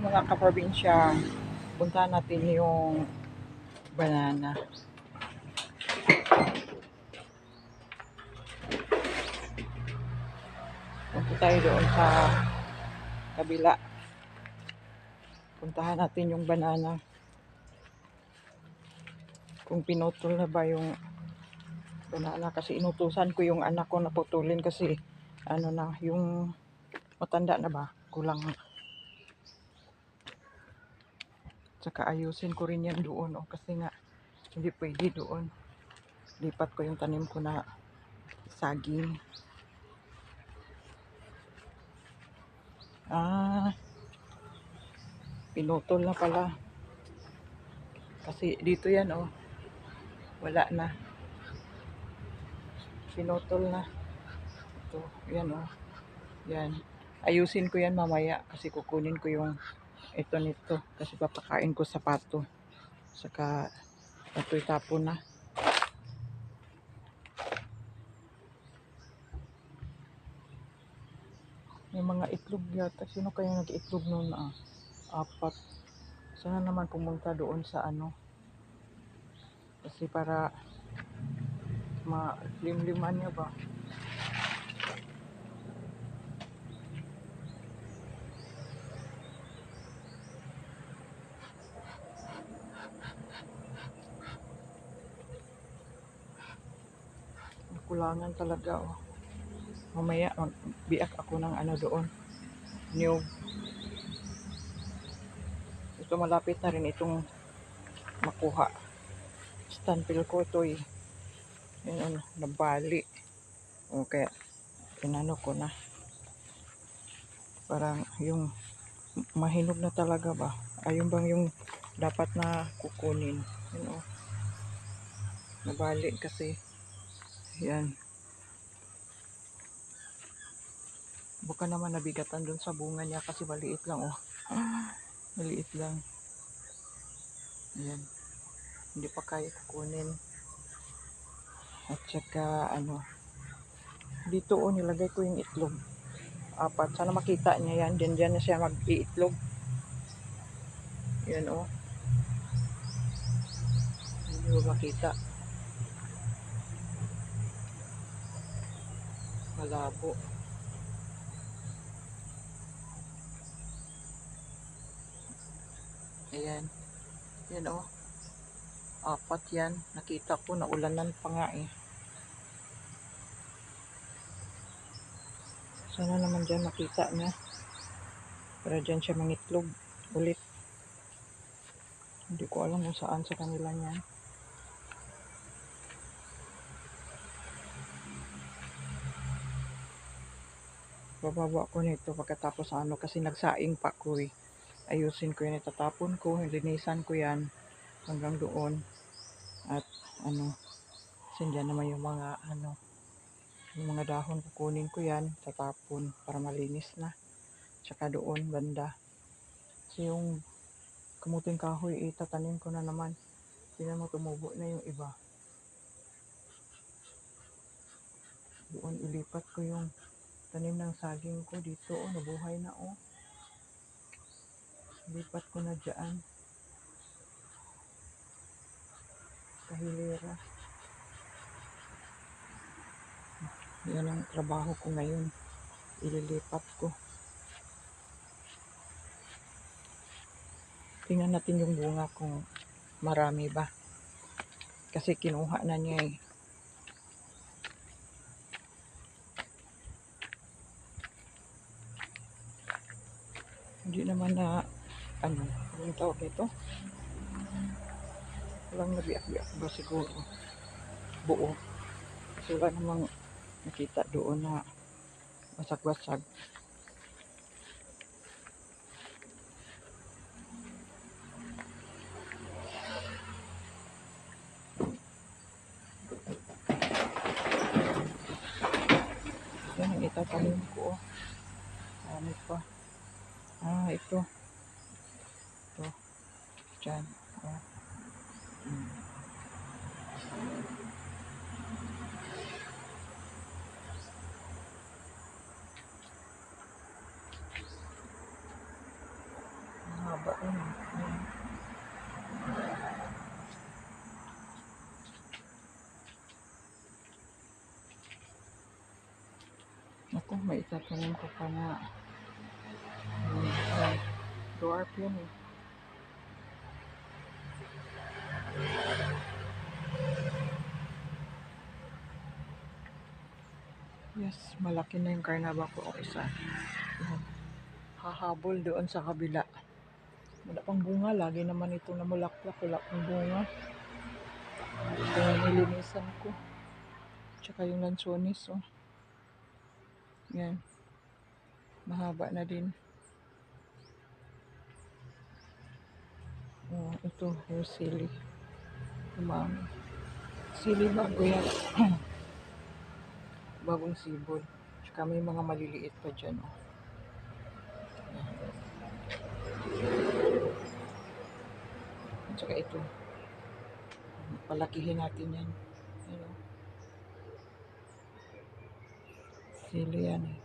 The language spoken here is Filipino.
Mga kaprobinsya, puntahan natin yung banana. Punta tayo doon sa kabila. Puntahan natin yung banana. Kung pinutol na ba yung banana, kasi inutusan ko yung anak ko na putulin kasi ano na, yung matanda na ba, kulang. Tsaka ayusin ko rin yan doon, kasi nga hindi pwede doon. Lipat ko yung tanim ko na saging. Pinutol na pala. Kasi dito yan, wala na. Pinutol na. Ito, yan, yan. Ayusin ko yan mamaya kasi kukunin ko yung ito nito kasi papakain ko sa pato. Saka ito itapon na. May mga itlog yata. Sino kaya nag-itlog noon na? 4. Sana naman pumunta doon sa kasi para malimliman niya ba. Kulangan talaga, Mamaya biak ako ng doon. New. Ito malapit na rin itong makuha. Stanpil ko ito Yan, nabali. Okay. Inano ko na. Parang yung mahinog na talaga ba? Ayun bang yung dapat na kukunin. Yan, nabali kasi. Yan. Baka naman nabigatan dun sa bunga niya kasi maliit lang, Maliit lang. Yan. Hindi pa kaya kukunin. At saka dito nilagay ko yung itlog. 4. Sana makita niya yan. Diyan na siya mag-iitlog. Yan, Hindi mo makita. Malabo. Ayan. Yan, 4 yan. Nakita ko na ulanan pa nga Sana naman dyan makita niya. Para dyan siya mangitlog ulit. Hindi ko alam kung saan sa kanila niyan. Bababa ko nito pagkatapos kasi nagsaing pa ko Ayusin ko yan, itatapon ko, linisan ko yan hanggang doon. At sindyan naman yung mga yung mga dahon, kukunin ko yan, tatapon para malinis na. Tsaka doon banda. Kasi yung kamuting kahoy, itatanim ko na naman. Tingnan mo, tumubo na yung iba. Doon ilipat ko yung tanim ng saging ko dito, nabuhay na, Lipat ko na dyan. Kahilera. Yan ang trabaho ko ngayon. Ililipat ko. Tingnan natin yung bunga kung marami ba. Kasi kinuha na niya Hindi naman na, yung tawag nito? Walang nabiak-biak ba siguro? Buo. Kasi wala namang nakita doon na basag-basag. Yan ang itatanim ko, Ano pa? Ito. Ito. Diyan. Mahaba yun. Ayan. Ako, may itatanim ko pa na dwarf yun eh. Yes, malaki na yung carnaba ko o isa. Ayan. Hahabol doon sa kabila. Wala pang bunga, lagi naman ito namulaklak, wala pang bunga. Ito yung nilinisan ko. Tsaka yung lansones, oh. Yan. Mahaba na din. Oh, ito, yung sili. Umami. Sili bago yan. Bagong sibol. Tsaka may mga maliliit pa dyan, oh. At saka ito. Palakihin natin yan. Ano? Sili yan eh.